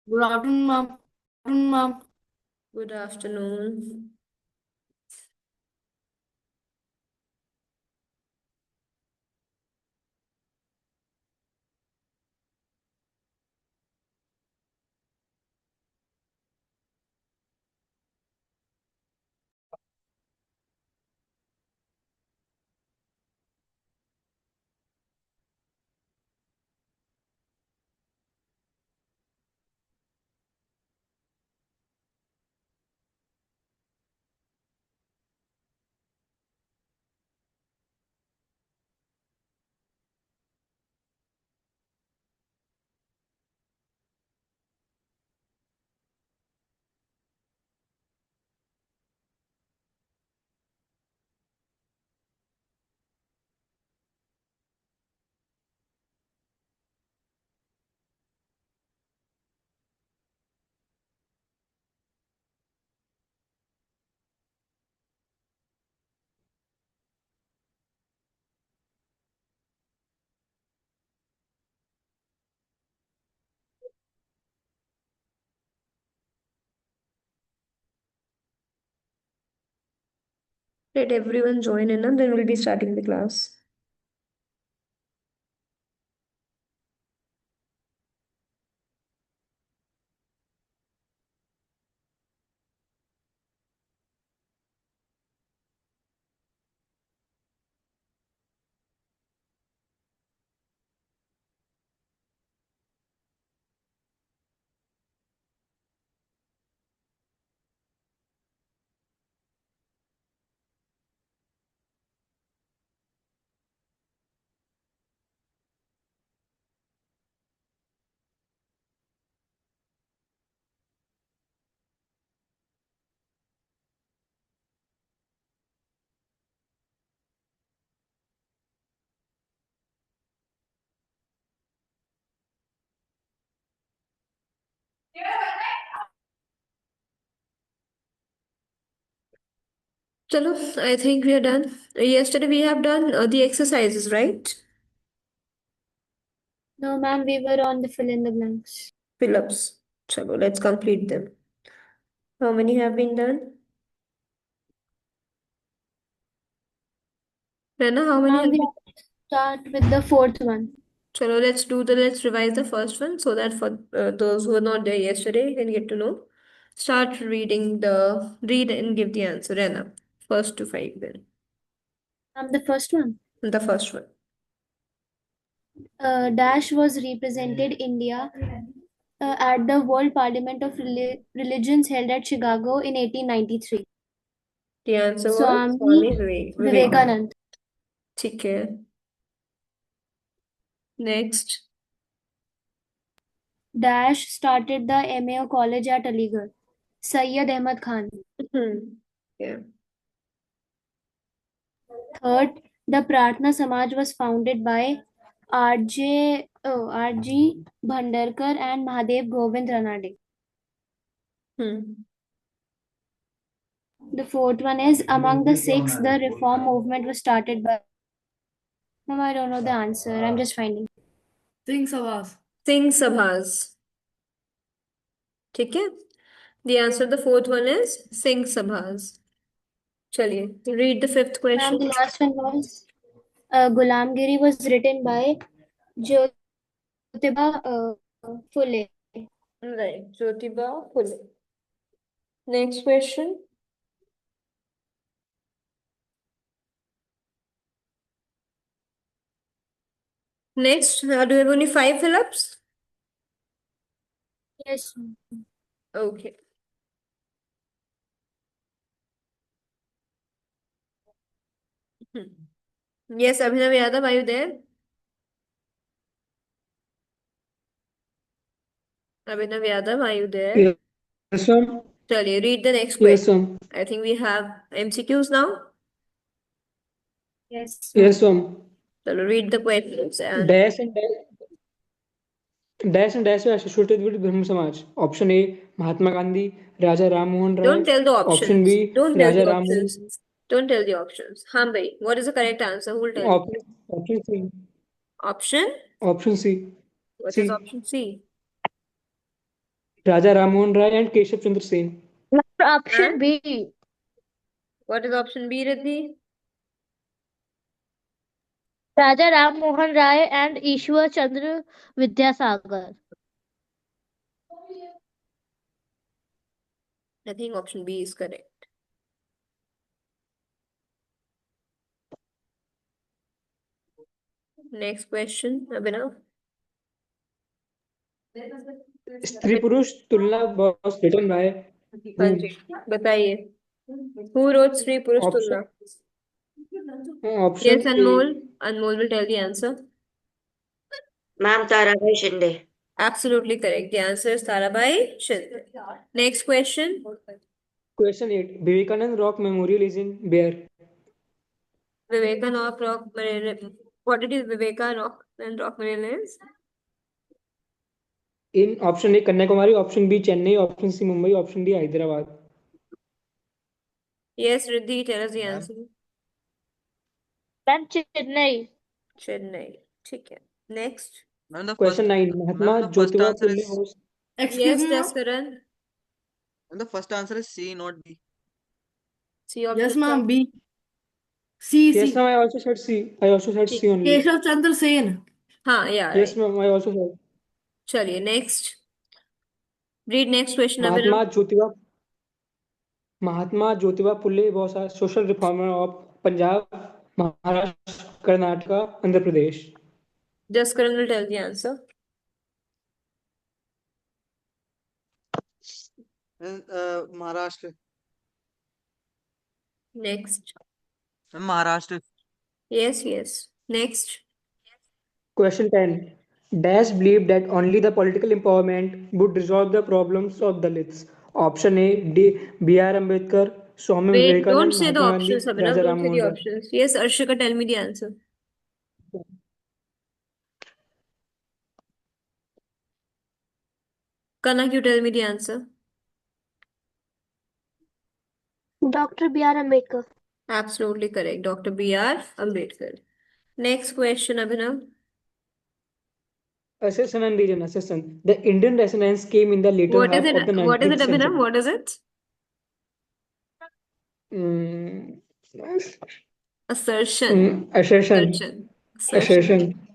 Good afternoon, ma'am. Afternoon, ma'am. Good afternoon. Let everyone join in and then we'll be starting the class. Chalo, I think we are done. Yesterday we have done the exercises, right? No, ma'am, we were on the fill in the blanks. Fill-ups. Chalo, let's complete them. How many have been done? Rena, how many Ma'am, have we been? have to start with the fourth one. Chalo, let's revise the first one so that for those who were not there yesterday can get to know. Read and give the answer, Rena. First to five then. Ma'am, the first one. The first one. Dash was represented India at the World Parliament of Religions held at Chicago in 1893. The answer was Swami Swami Vivekananda. Vivekanand. ठीक है. Next. Dash started the MAO college at Aligarh. Sayyid Ahmad Khan. Yeah. Third, the Pratna Samaj was founded by R.G. Bhandarkar and Mahadev Govind Ranade. Hmm. The fourth one is among the six, the reform movement was started by. No, I don't know the answer. I'm just finding. Singh Sabas. Singh Sabhas. ठीक है. The answer the fourth one is Singh Sabhas. चलिए read the fifth Ma'am, question. the last one was Gulamgiri was written by Jyotiba Phule. Right. Jyotiba Phule. Next question. Next, do you have only five fill-ups? Yes. Okay. Yes, Abhinav Yadav, are you there? Abhinav Yadav, are you there? Yes, ma'am. चलिए read the next Yes, question. ma'am. I think we have MCQs now. Yes, Yes, ma'am. ma'am. चलो read the questions and Dash and dash were associated with Brahmo Samaj. Option A, Mahatma Gandhi, Raja Ram Mohan don't Rai. tell the Option options. B, Don't tell the Raja Ram options. Mohan. Don't tell the options. हाँ भाई, what is the correct answer? Who will tell you? Option C. Option? Option C. What is C. option C? Raja Rammohan Rai and Keshav Chandra Sen. Option And B. what is option B, Riddhi? Raja Ram Mohan Rai and Ishwar Chandra Vidyasagar. I think option B is correct. Next question, Abhinav. स्त्री पुरुष तुलना was written by हाँ whom? जी, बताइए. Who wrote Sri Purush Option Tulna? option Yes, A. Anmol. Anmol will tell the answer. Ma'am, Tarabhai Shinde. Absolutely correct. The answer is Tarabai Shinde. Next question. Question 8. Vivekanand Rock Memorial is in where? Vivekanand Rock Memorial. What it is Vivekanand Rock Memorial is? In option A Kanyakumari, option B Chennai, option C Mumbai, option D Hyderabad. Yes, Riddhi, tell us the Ma'am, answer. Ma'am, Chennai. Chennai. ठीक है. Next. ma'am, the Question first, 9. ma'am, Mahatma the first Jyotiba answer Phule is, was. Excuse Yes, me, ma'am. Jaskaran. ma'am, the first answer is C, not B. C option. Yes, ma'am. B. C. Yes, C. ma'am. I also said C. I also said C only. Keshav Chandra Sen. हाँ, yeah, Yes, right. ma'am. I also said. चलिए, next. Read next question, Mahatma Abhinav. Jyotiba. Mahatma Jyotiba Phule was a social reformer of Punjab, Maharashtra, Karnataka, Andhra Pradesh. Jaskaran will tell the answer. And Maharashtra. Next. Ma'am, Maharashtra. Yes, yes. Next. Question 10. Dash believed that only the political empowerment would resolve the problems of Dalits. Option A. B.R. Ambedkar, Swami Wait, don't Vivekanand, say the Mahatma options, Gandhi, Abhinav. Raja Don't say the Rammohan Rai. options. Yes, Arshika, tell me the answer. Kanak, you tell me the answer. Dr. B.R. Ambedkar. Absolutely correct. Dr. B.R. Ambedkar. Next question, Abhinav. Accession and region. Accession. The Indian resonance came in the later What is half of the it? What is it, 19th Abhinav? century. What is it? Mm, Assertion. assertion. Assertion. Assertion. Assertion.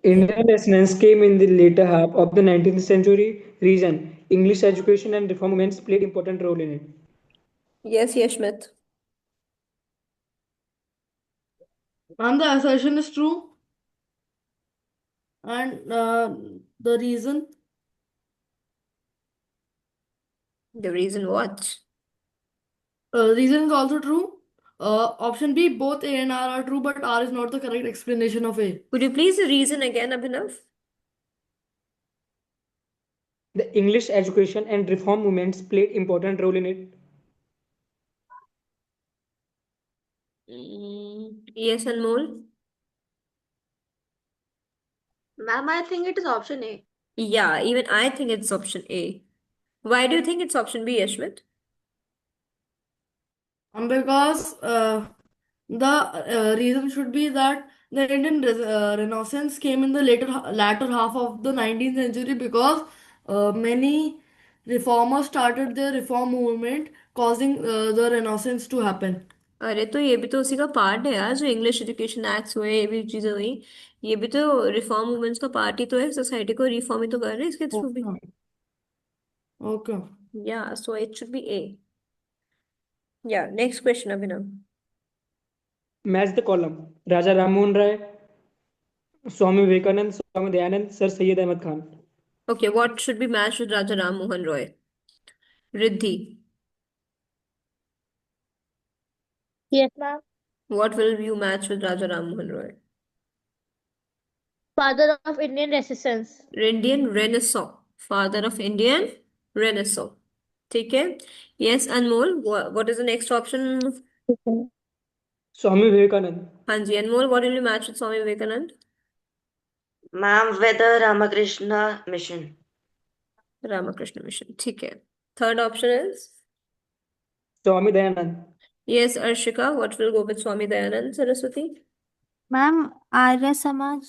Indian resonance came in the later half of the 19th century region. English education and reform movements played important role in it. Yes, Yashmit. And the assertion is true. And the reason. The reason what? Reason is also true. Option B, both A and R are true, but R is not the correct explanation of A. Could you please reason again, Abhinav? The English education and reform movements played important role in it. Yes, Anmol. Ma'am, I think it is option A. Yeah, even I think it's option A. Why do you think it's option B, Yashmit? Because the reason should be that the Indian Renaissance came in the latter half of the 19th century because many reformers started their reform movement, causing the Renaissance to happen. अरे तो ये भी तो उसी का part है यार, जो इंग्लिश एजुकेशन एक्ट्स हुए, ये भी चीजें हुई, ये भी तो रिफॉर्म मूवमेंट्स का पार्ट ही तो है. सोसाइटी को रिफॉर्म ही तो कर रहे हैं इसके थ्रू भी. Okay. Okay. Yeah, so it should be A. Yeah, next question, Abhinav. Match the column. Raja Rammohan Rai, Swami Vivekanand, Swami Dayanand, Sir Syed Ahmad Khan. Okay, what should be matched with Raja Ram Mohan Roy? Riddhi, Yes, ma'am. what will you match with Raja Ram Mohan Roy? Father of Indian Resistance. Indian Renaissance. Father of Indian Renaissance. ठीक है. Yes, Anmol, what is the next option? Swami Vivekanand. हाँ जी, Anmol, what will you match with Swami Vivekanand? Ma'am, Veda Ramakrishna Mission. Ramakrishna Mission. ठीक है. Third option is? Swami Dayanand. Yes, Arshika, what will go with Swami Dayanand Saraswati? Ma'am, Arya Samaj.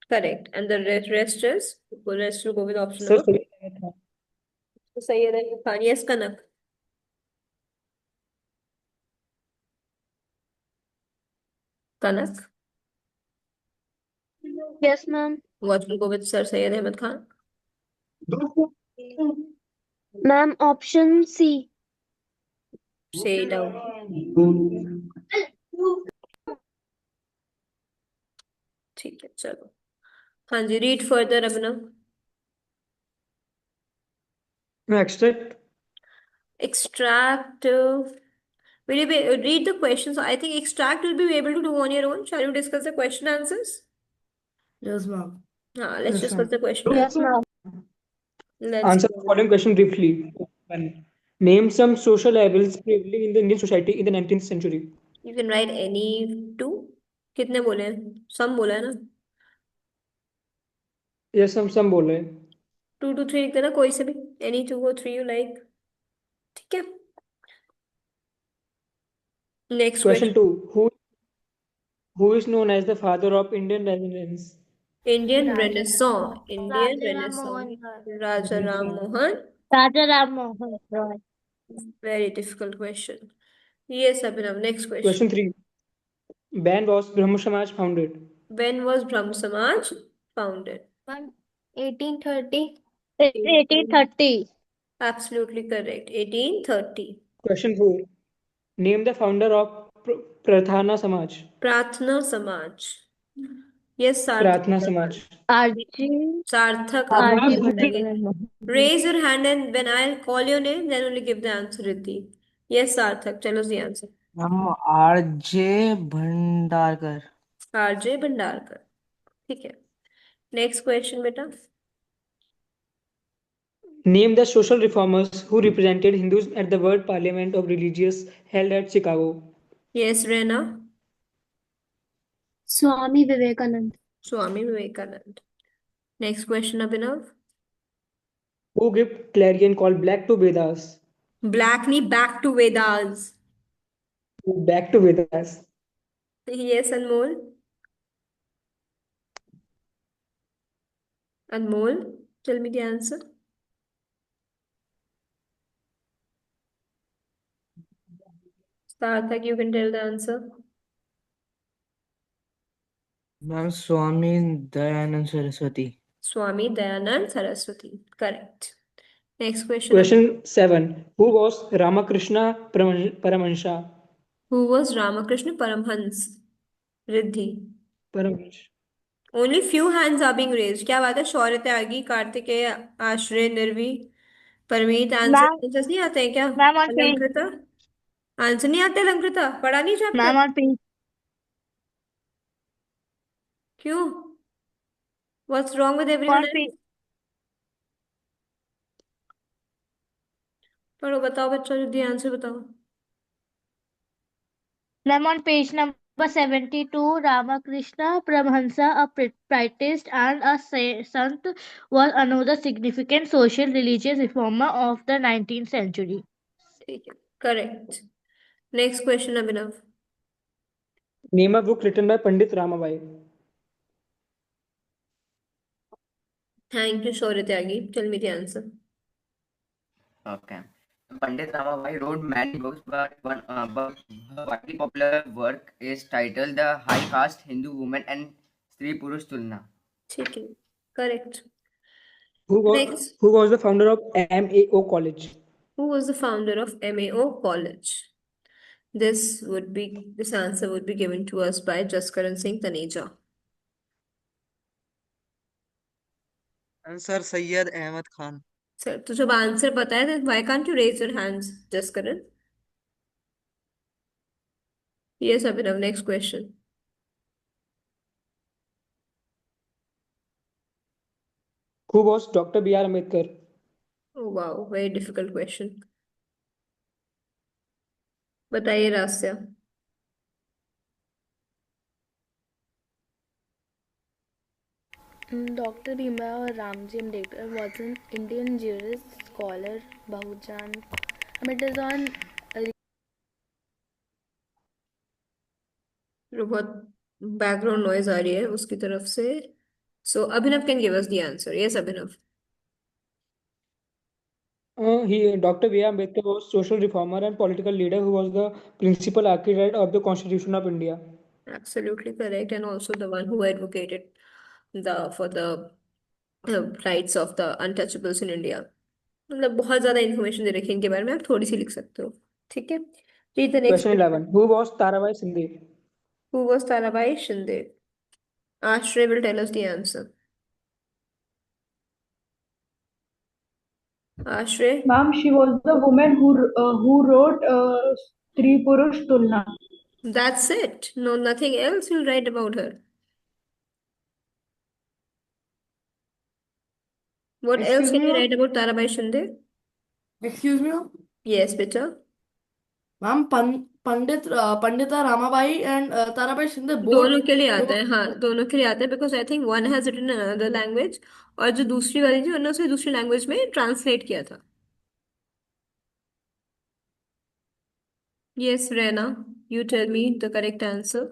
Correct. And the rest is? The rest will go with option Sir number? Syed Ahmad Khan. Syed Ahmad Khan, yes Kanak. Kanak, Yes, ma'am. what will go with Sir Syed Ahmed Khan? Ma'am, option C. Say it out. ठीक है चलो। हाँ जी, read further Abhinav. Extract. Extract. Will you read the questions? I think extract will be able to do on your own. Shall you discuss the question answers? Yes, ma'am. Let's Yes, discuss ma'am. the question Yes, answers. ma'am. Let's Answer the following question briefly. One. Name some social evils prevailing in the Indian society in the 19th century. You can write any two. कितने बोले हैं? Some बोला है ना? Yes, some बोल रहे हैं. 2 to 3 लिख देना कोई से भी. Any 2 or 3 you like. ठीक है. Next Question question. 2. Who is known as the father of Indian Renaissance? Indian Raja Renaissance. Indian Raja Ram Renaissance. Mohan Roy. Raja Ram Mohan. Raja Ram Mohan Roy. Very difficult question. Yes, Abhinav. Next Question question. 3. When was Brahmo Samaj founded? When was Brahmo Samaj founded? 1830. 1830. Absolutely correct. 1830. Question 4. Name the founder of Prathana Samaj. Prathna Samaj. Yes, Prathna Sarthak. Samaj. RG. Sarthak RG Abhinav. Raise your hand and when I'll call your name, then only give the answer, Riddhi. Yes, Sarthak. Tell us the answer. Ma'am RJ Bhandarkar. RJ Bhandarkar. ठीक है. Next question, बेटा. Name the social reformers who represented Hindus at the World Parliament of Religious held at Chicago. Yes, Rena. Swami Vivekanand. Swami Vivekanand. Next question, Abhinav. Who gave clarion call Black to Vedas? Black knee back to Vedas. Back to Vedas. Yes, Anmol. Anmol, tell me the answer. Sarthak, you can tell the answer. Ma'am Swami Dayanand Saraswati. Swami Dayanand Saraswati. Correct. Next question. Question 7. Who was Ramakrishna Paramahansa? Who was Ramakrishna Paramhans? Riddhi. Paramahansa. Only few hands are being raised. क्या बात है? शौर्य त्यागी, कार्तिकेय, आश्रय, निर्वी, Parmeet. Ma'am, answer नहीं आते हैं क्या? ma'am on page. Alankrita answer नहीं आते? अलंकृता पढ़ा नहीं Ma'am चैप्टर? on page. क्यों? What's wrong with everyone On page. else? पढ़ो, बताओ बच्चों, रिद्धि आंसर बताओ. Ma'am on page number 72, Ramakrishna Paramahansa, a priest and a sant, was another significant social religious reformer of the 19th century. ठीक है. Correct. Next question, Abhinav. Name a book written by Pandit Ramabai. Thank you, Shaurya Tyagi. Tell me the answer. Okay. Pandit Ramabai wrote many books, but but her widely popular work is titled The High Caste Hindu Woman and Stree Purush Tulna. ठीक है. Correct. Who Next. was the founder of MAO College? Who was the founder of MAO College? This answer would be given to us by Jaskaran Singh Taneja. Answer Syed Ahmad Khan. Sir, तो जब answer पता है, then why can't you raise your hands, Jaskaran? Yes, Abhinav. Next question. Who was Dr. B.R. Ambedkar? Oh wow, very difficult question. बताइए रास्या. Dr. Bhimrao Ramji Ambedkar was an Indian jurist, scholar, Bahujan. It is on बहुत background noise आ रही है उसकी तरफ से. So Abhinav can give us the answer. Yes, Abhinav. Dr. B.R. Ambedkar was social reformer and political leader who was the principal architect of the Constitution of India. Absolutely correct, and also the one who advocated for the rights of the untouchables in India. मतलब बहुत ज्यादा information दे रखी है इनके बारे में, आप थोड़ी सी लिख सकते हो. ठीक है. Read the next Question question. 11. Who was Tarabai Shinde? Who was Tarabai Shinde? Ashray will tell us the answer. Ashray. Ma'am, she was the woman who wrote Stree Purush Tulna. That's it. No, nothing else you'll write about her. What else Excuse can me, you ma'am? write about Tarabai Shinde? Excuse me, ma'am? Yes, beta. Ma'am, Pandita Ramabai and Tarabai Shinde दोनों both के लिए आता wrote. है, हाँ दोनों के लिए आता है, because I think one has written in another language और जो दूसरी वाली थी उन्होंने उसे दूसरी लैंग्वेज में ट्रांसलेट किया था. Yes, Rena, you tell me the correct answer.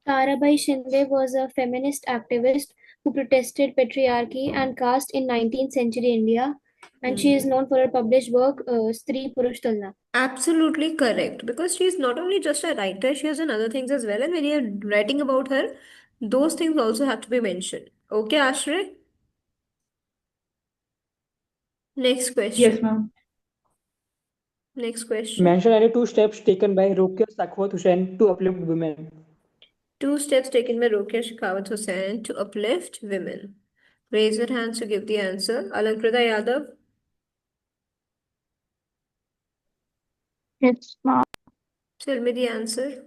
Tarabai Shinde was a feminist activist who protested patriarchy and caste in 19th century India, and she is known for her published work Stree Purush Tulna. Absolutely correct. Because she's not only just a writer, she has done other things as well. And when you're writing about her, those things also have to be mentioned. Okay, Ashray? Next question. Yes, ma'am. Next question. Mention any two steps taken by Rokia Sakhawat Hussain to uplift women. 2 steps taken by Rokia Shekhawat Hussain to uplift women. Raise your hands to give the answer. Alankrita Yadav. Yes, ma'am. Tell me the answer.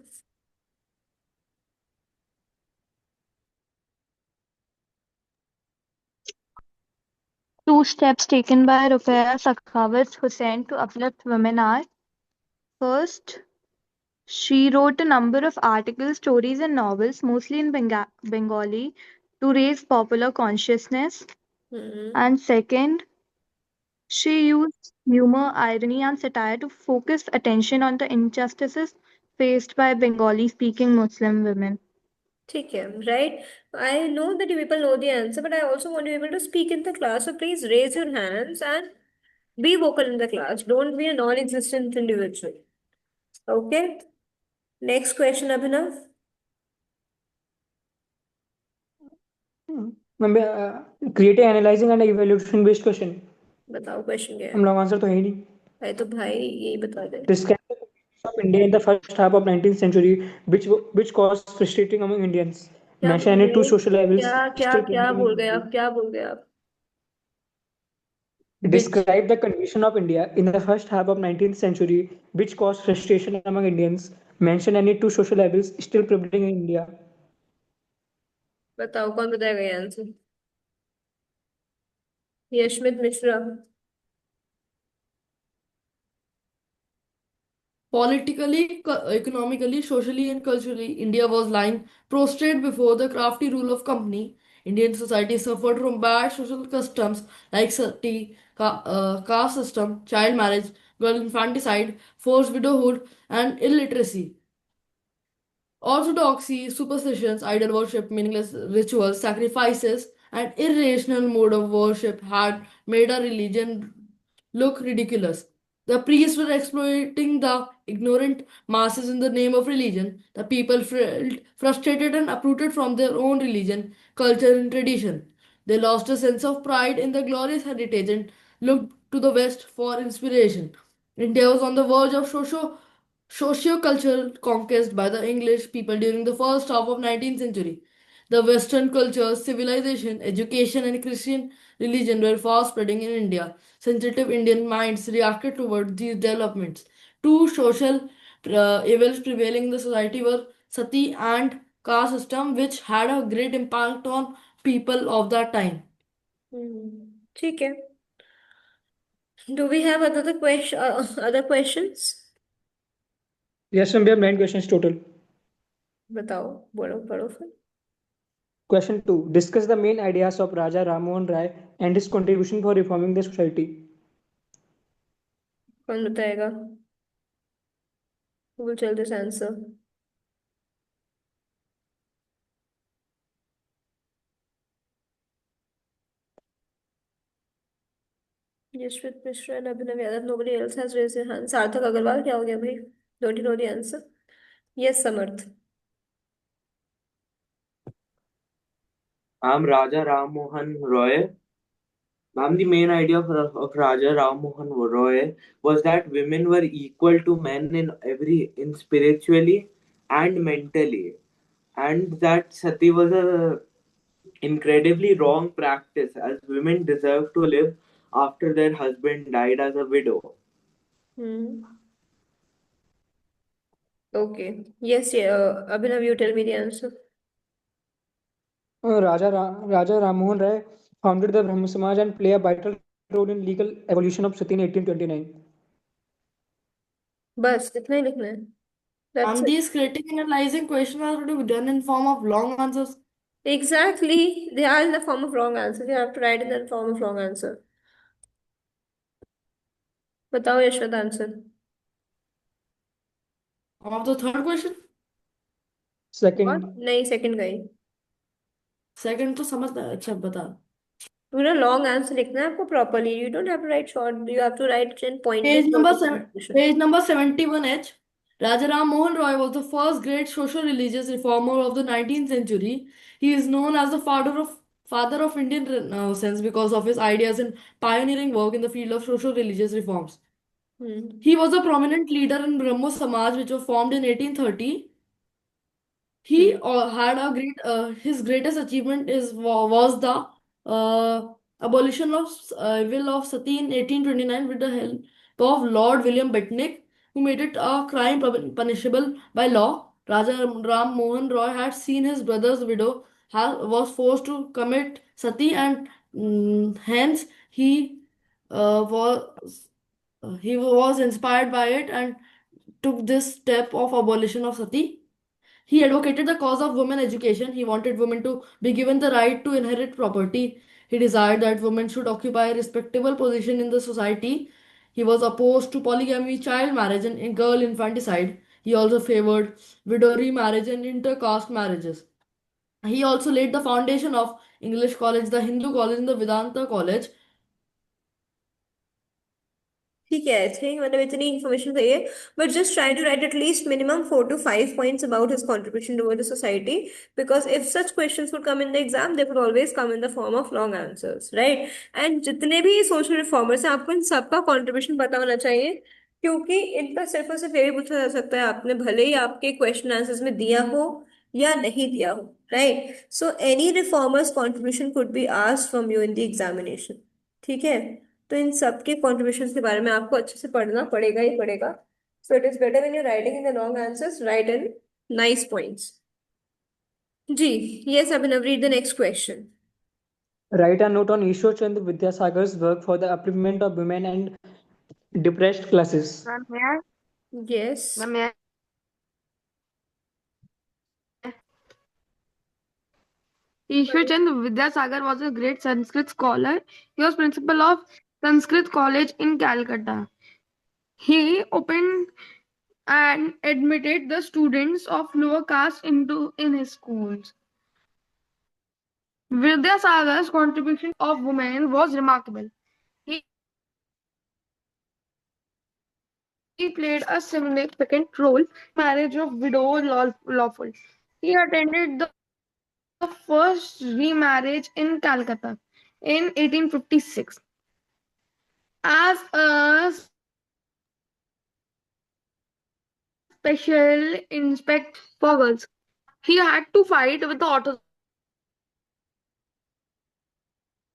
Two steps taken by Ruqayya Sakhawat Hussain to uplift women are: first, she wrote a number of articles, stories, and novels, mostly in Bengali, to raise popular consciousness. And second, she used humor, irony, and satire to focus attention on the injustices faced by Bengali speaking Muslim women. ठीक है, right? I know that you people know the answer, but I also want you people to speak in the class. So please raise your hands and be vocal in the class. Don't be a non-existent individual. Okay? Next question, Abhinav. Create analyzing and evaluation based question. बताओ question क्या हम है. लोग answer तो है ही नहीं. भाई तो भाई यही बता दे. Describe the conditions of India in the first half of 19th century, which caused frustrating among Indians. क्या Mention बोल any रहे two हो? social evils क्या क्या still क्या prevailing बोल in गए India. आप, क्या बोल गए आप? Describe the condition of India in the first half of 19th century, which caused frustration among Indians. Mention any two social evils still prevailing in India. बताओ कौन बताएगा ये answer. Yashmit Mishra. Politically, economically, socially, and culturally, India was lying prostrate before the crafty rule of company. Indian society suffered from bad social customs like sati, caste system, child marriage, girl infanticide, forced widowhood, and illiteracy. Orthodoxy, superstitions, idol worship, meaningless rituals, sacrifices, and irrational mode of worship had made a religion look ridiculous. The priests were exploiting the ignorant masses in the name of religion. The people felt frustrated and uprooted from their own religion, culture, and tradition. They lost a sense of pride in their glorious heritage and looked to the West for inspiration. India was on the verge of socio-cultural conquest by the English people during the first half of 19th century. The Western culture, civilization, education, and Christian religion were fast spreading in India. Sensitive Indian minds reacted toward these developments. Two social evils prevailing in the society were sati and caste system, which had a great impact on people of that time. ठीक है. Do we have other questions? Yes, ma'am, we have 9 questions total. बताओ, बोलो, पढ़ो फिर. Question 2. Discuss the main ideas of Raja Rammohan Rai and his contribution for reforming the society. कौन बताएगा? Who will tell this answer? Yashwant Mishra and Abhinav Yadav. Nobody else has raised their hand. Sarthak Agarwal, क्या हो गया भाई? Don't you know the answer? Yes, Samarth. I'm Raja Ram Mohan Roy. Ma'am, the main idea of Raja Ram Mohan Roy was that women were equal to men in spiritually and mentally, and that sati was a incredibly wrong practice, as women deserve to live after their husband died as a widow. Hmm. Okay. Yes, yeah. Abhinav, you tell me the answer. Raja Rammohan Rai founded the Brahmo Samaj and played a vital role in legal evolution of Sati in 1829. बस इतना ही लिखना है. That's And it. these critic and analyzing questions are to be done in form of long answers. Exactly. They are in the form of wrong answer. You have to write in the form of wrong answer. बताओ Yashwant answer. Of the third question, और Second, नहीं second का ही. second तो समझ अच्छा बता. पूरा long answer लिखना है आपको properly. You don't have to write short. You have to write in Page pointed number question. page number 71H. Rajaram Mohan Roy was the first great social religious reformer of the 19th century. He is known as the father of Indian Renaissance because of his ideas and pioneering work in the field of social religious reforms. He was a prominent leader in Brahmo Samaj, which was formed in 1830. He had a his greatest achievement was the abolition of will of sati in 1829 with the help of Lord William Bentinck, who made it a crime punishable by law. Raja Ram Mohan Roy had seen his brother's widow was forced to commit sati, and hence he was inspired by it and took this step of abolition of sati. He advocated the cause of women education. He wanted women to be given the right to inherit property. He desired that women should occupy a respectable position in the society. He was opposed to polygamy, child marriage, and girl infanticide. He also favored widow remarriage and intercaste marriages. He also laid the foundation of English College, the Hindu College, and the Vedanta College. ठीक है. I think मतलब इतनी information चाहिए. But just try to write at least minimum 4 to 5 points about his contribution toward the society, because if such questions would come in the exam, they would always come in the form of long answers, right? And जितने भी social reformers हैं, आपको इन सबका contribution पता होना चाहिए, क्योंकि इन पर सिर्फ और सिर्फ यही पूछा जा सकता है आपने भले ही आपके क्वेश्चन आंसर्स में दिया हो या नहीं दिया हो, right? So any reformers contribution could be asked from you in the examination. ठीक है. तो इन सबके कॉन्ट्रीब्यूशन के बारे में आपको अच्छे से पढ़ना पड़ेगा ही पड़ेगा. So it is better when you writing in the long answers, write in nice points. जी. Yes Abhinav, read the next question. write a note on Ishwar Chandra Vidyasagar's work for the upliftment of women and depressed classes. Ma'am, may I? Yes. Ma'am, may I? Ishwar Chandra Vidyasagar was a great Sanskrit scholar. He was principal of Sanskrit College in Calcutta. He opened and admitted the students of lower caste in his schools. Vidyasagar's contribution of women was remarkable. He played a significant role in the marriage of widow lawful. He attended the first remarriage in Calcutta in 1856. As a special inspector for girls, he had to fight with the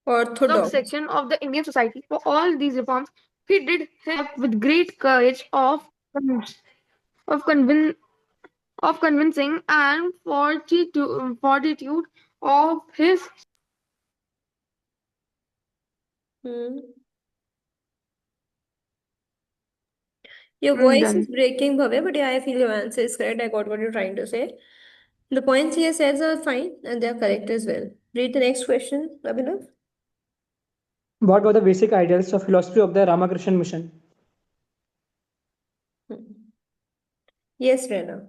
Orthodox section of the Indian society for all these reforms. He did him with great courage of convin- of convincing and fortitude of his Your voice done. is breaking, Bhavya, but yeah, I feel your answer is correct. I got what you're trying to say. The points he says are fine and they're correct as well. Read the next question, Abhinav. What were the basic ideals of philosophy of the Ramakrishna Mission? Yes, Rena.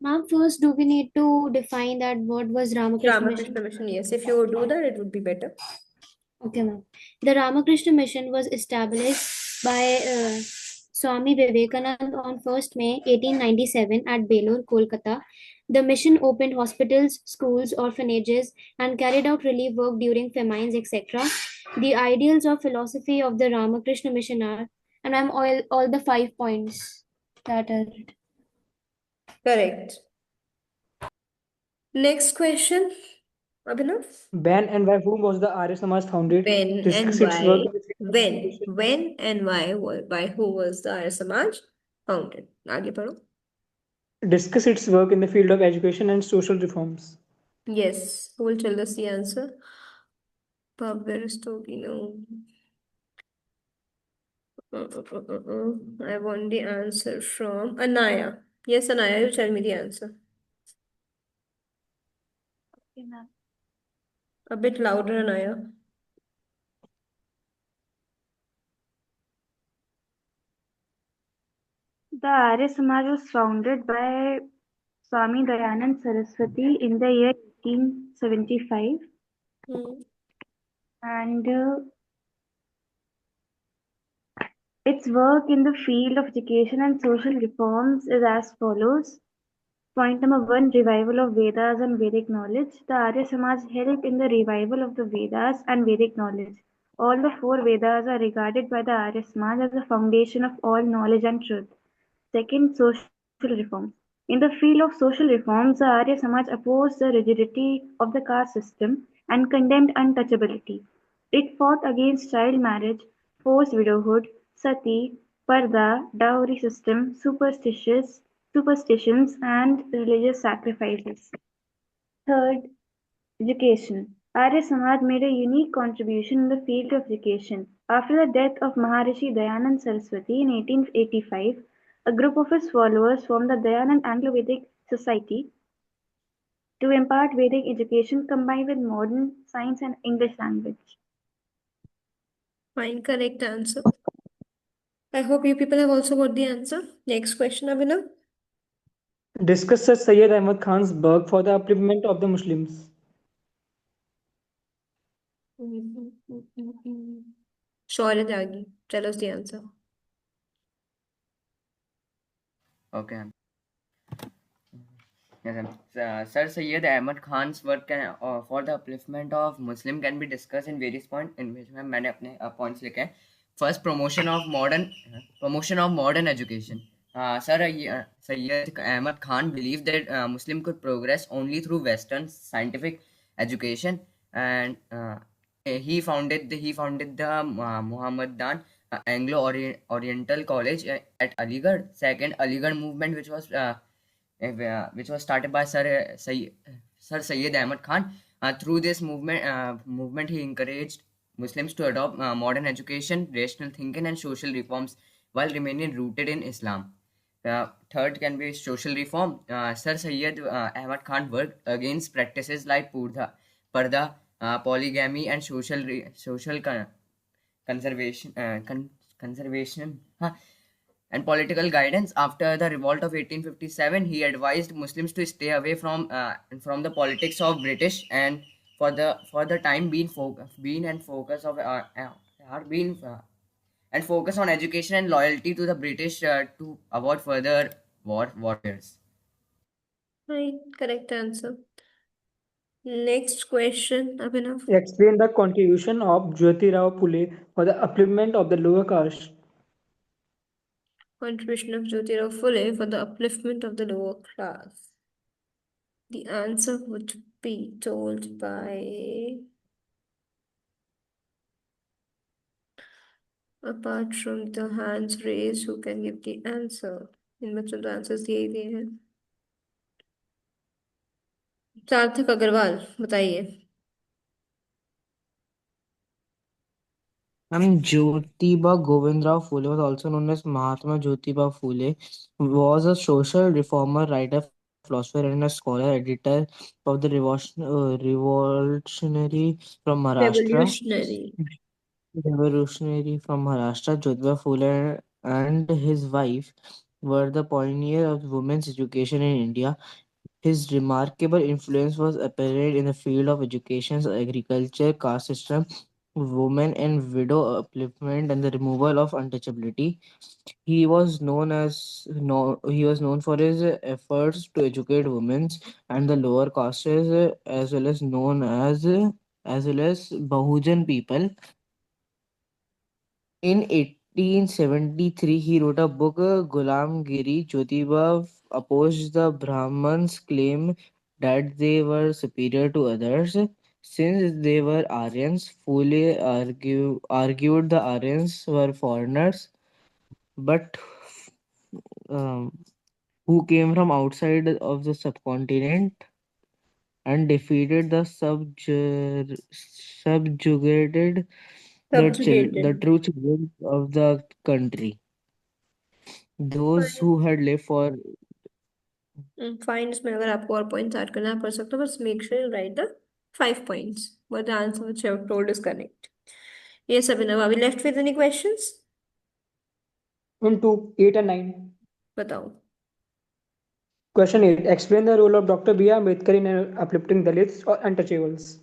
Ma'am, first, do we need to define that what was Ramakrishna Mission? Ramakrishna Mission, yes. If you do that, it would be better. Okay, ma'am. The Ramakrishna Mission was established by Swami Vivekanand on 1st May 1897 at Belur, Kolkata. The mission opened hospitals, schools, orphanages, and carried out relief work during famines, etc. The ideals of philosophy of the Ramakrishna Mission are, and I'm all the 5 points that are. Correct. Next question, Abhinav. When and by whom was the Arya Samaj founded? When and Discuss its work why? in the field of education. When and why? By who was the Arya Samaj founded? आगे पढ़ो. Discuss its work in the field of education and social reforms. Yes. Who will tell us the answer? Pavya Rastogi, no. I want the answer from Anaya. Yes, Anaya, you tell me the answer. Okay, ma'am. A bit louder, Anaya. The Arya Samaj was founded by Swami Dayanand Saraswati in the year 1875, and its work in the field of education and social reforms is as follows. Point number 1, revival of Vedas and Vedic knowledge. The Arya Samaj helped in the revival of the Vedas and Vedic knowledge. All the 4 Vedas are regarded by the Arya Samaj as the foundation of all knowledge and truth. Second, social reforms. In the field of social reforms, the Arya Samaj opposed the rigidity of the caste system and condemned untouchability. It fought against child marriage, forced widowhood, sati, parda, dowry system, superstitions, and religious sacrifices. Third, education. Arya Samaj made a unique contribution in the field of education. After the death of Maharishi Dayanand Saraswati in 1885, a group of his followers formed the Dayanand Anglo-Vedic Society to impart Vedic education combined with modern science and English language. Fine, correct answer. I hope you people have also got the answer. Next question, Abhinav. Discuss Sir Syed Ahmad Khan's work for the upliftment of the Muslims. Shaurya Tyagi, tell us the answer. Okay. Yes, Sir Syed Ahmad Khan's work for the upliftment of Muslim can be discussed in various points, in which मैंने अपने points लिखे हैं. First, promotion of modern education. Sir Syed Ahmad Khan believed that Muslim could progress only through Western scientific education, and he founded the Muhammadan Anglo-Oriental College at Aligarh. Second, Aligarh movement, which was started by Sir Syed Ahmad Khan. Through this movement, he encouraged Muslims to adopt modern education, rational thinking, and social reforms while remaining rooted in Islam. Third can be social reform. Sir Syed Ahmad Khan worked against practices like parda, polygamy, and social conservation and political guidance. After the revolt of 1857, he advised Muslims to stay away from the politics of British, and for the time being focus on education and loyalty to the British to avoid further warfare. Right, correct answer. Next question, Abhinav. Explain the contribution of Jyotirao Phule for the upliftment of the lower caste. Contribution of Jyotirao Phule for the upliftment of the lower class. The answer would be told by, apart from the hands raised, who can give the answer? इनमें तो the answers दिए ही दिए हैं. सार्थक अग्रवाल, बताइए. Jyotiba Govindrao Phule was also known as Mahatma Jyotiba Phule, was a social reformer, writer, philosopher, and a scholar, editor of the Revolutionary from Maharashtra. Revolutionary from Maharashtra. Jyotiba Phule and his wife, were the pioneer of women's education in India. His remarkable influence was apparent in the field of education, agriculture, caste system, women and widow upliftment, and the removal of untouchability. He was known for his efforts to educate women and the lower castes, as well as Bahujan people. In 1873, he wrote a book, Gulamgiri. Jyotiba opposed the Brahmins' claim that they were superior to others since they were Aryans. Argued the Aryans were foreigners, but um, who came from outside of the subcontinent and defeated the subjugated the Subjugated. true children of the country. Those Fine. who had lived for Fine, इसमें अगर आपको और points add करना है आप कर सकते हो बस make sure you right the 5 points but the answer which you have told is correct. Yes, Abhinav, are we left with any questions? Into 8 and 9. बताओ. Question 8. Explain the role of Dr. B.R. Ambedkar in uplifting Dalits or untouchables.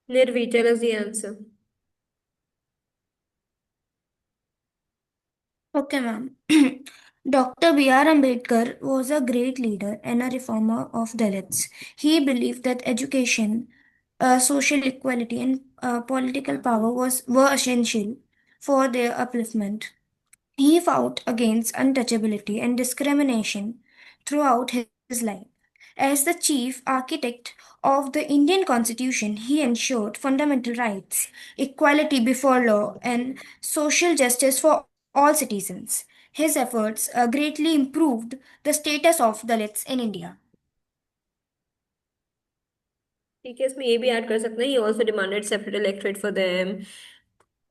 Nirvi, tell us the answer. Okay, ma'am. Dr. B.R. Ambedkar was a great leader and a reformer of Dalits. He believed that education, social equality, and political power were essential for their upliftment. He fought against untouchability and discrimination throughout his life. As the chief architect of the Indian Constitution, he ensured fundamental rights, equality before law, and social justice for all citizens. His efforts greatly improved the status of Dalits in India. ठीक है इसमें ये भी add कर सकते हैं he also demanded separate electorate for them.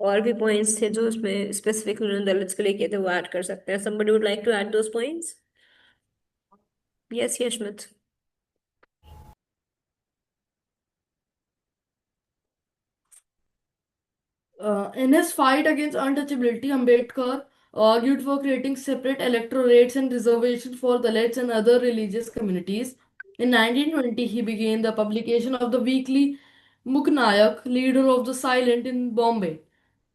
और भी पॉइंट्स थे जो उसमें स्पेसिफिक उन्होंने दलित्स के लिए किए थे वो ऐड कर सकते हैं. somebody would like to add those points? Yes, Yashmit. In his fight against untouchability, Ambedkar argued for creating separate electorates and reservations for Dalits and other religious communities. In 1920, he began the publication of the weekly Muknayak, Leader of the Silent, in Bombay.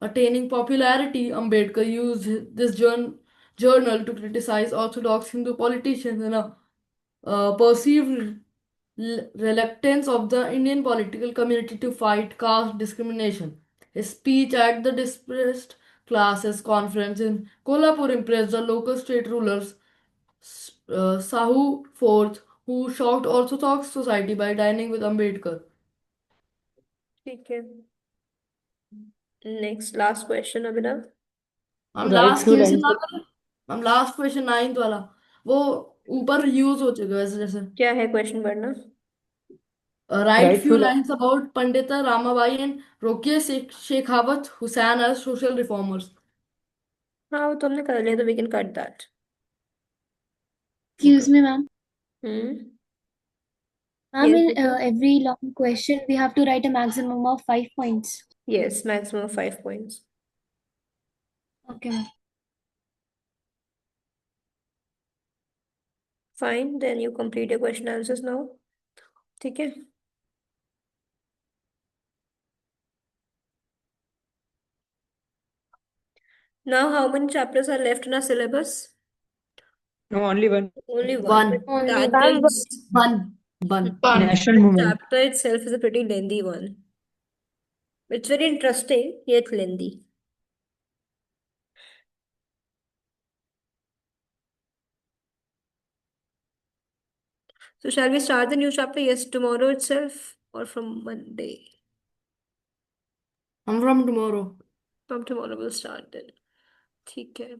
Attaining popularity, Ambedkar used this journal to criticize Orthodox Hindu politicians and a perceived reluctance of the Indian political community to fight caste discrimination. His speech at the Displaced Classes Conference in Kolhapur impressed the local state rulers, Sahu IV, who shocked Orthodox society by dining with Ambedkar. ठीक है. Next, last question, Abhinav. हम Write last few question lines. ना करें. हम last question 9th वाला वो ऊपर use हो चुका है वैसे जैसे. क्या है क्वेश्चन पढ़ना? Write Write few few lines. lines about Pandita Ramabai and Rokia Shekhawat Hussain as social reformers. हाँ वो तो हमने कर लिया तो we can cut that. Excuse me, ma'am. Hmm. Ma'am, Yes, in Bhushan? every long question, we have to write a maximum of 5 points. Yes, maximum of 5 points. Okay, ma'am. Fine, then you complete your question answers now. ठीक है. Now, how many chapters are left in our syllabus? No, only one. Only one. One. But Only that one. means One. National the movement. chapter itself is a pretty lengthy one. It's very interesting, yet lengthy. So, shall we start the new chapter? Yes, tomorrow itself or from Monday? I'm from tomorrow. From tomorrow we'll start then. ठीक है.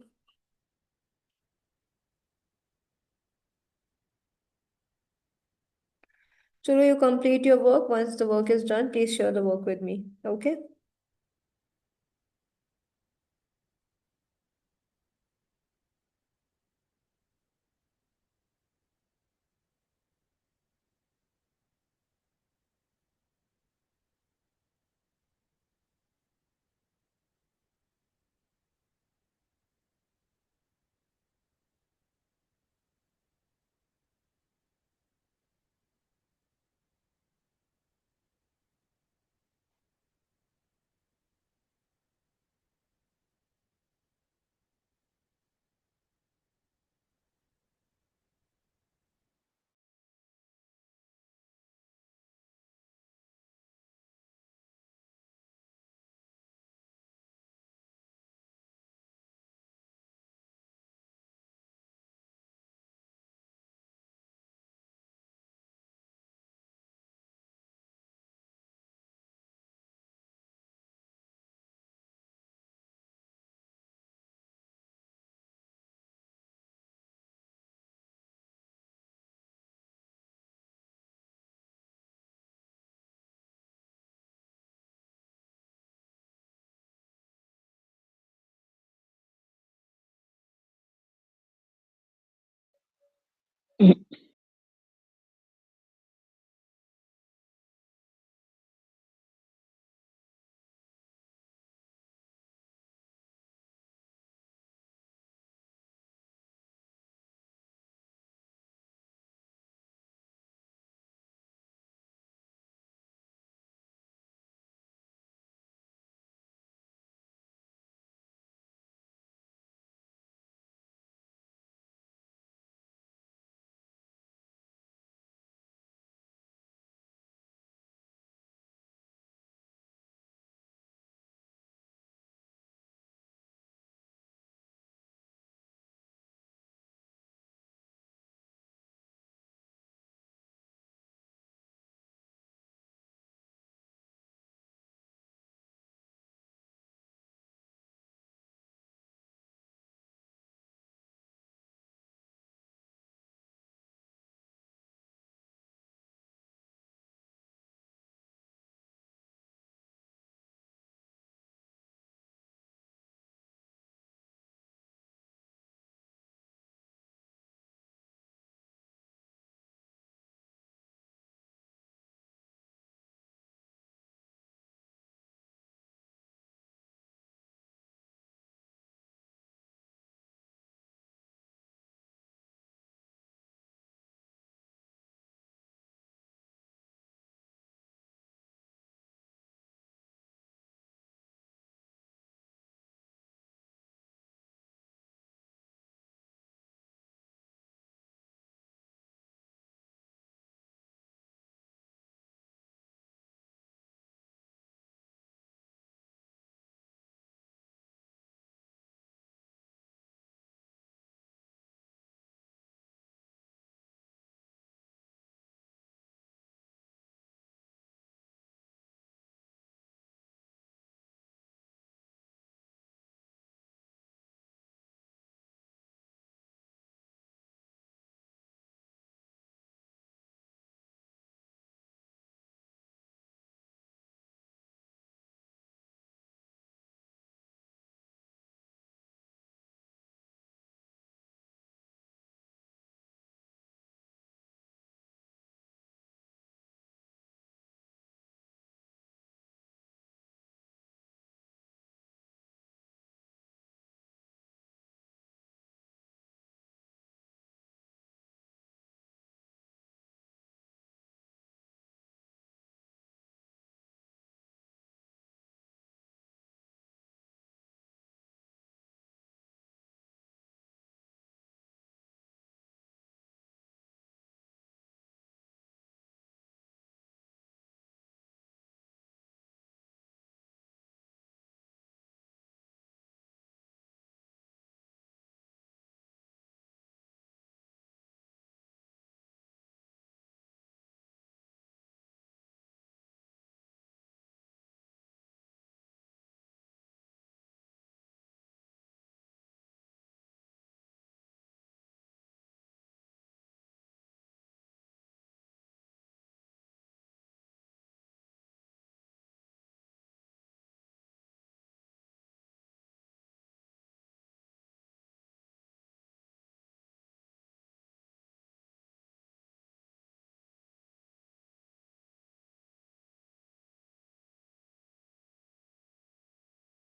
So, you complete your work. Once the work is done, please share the work with me. Okay?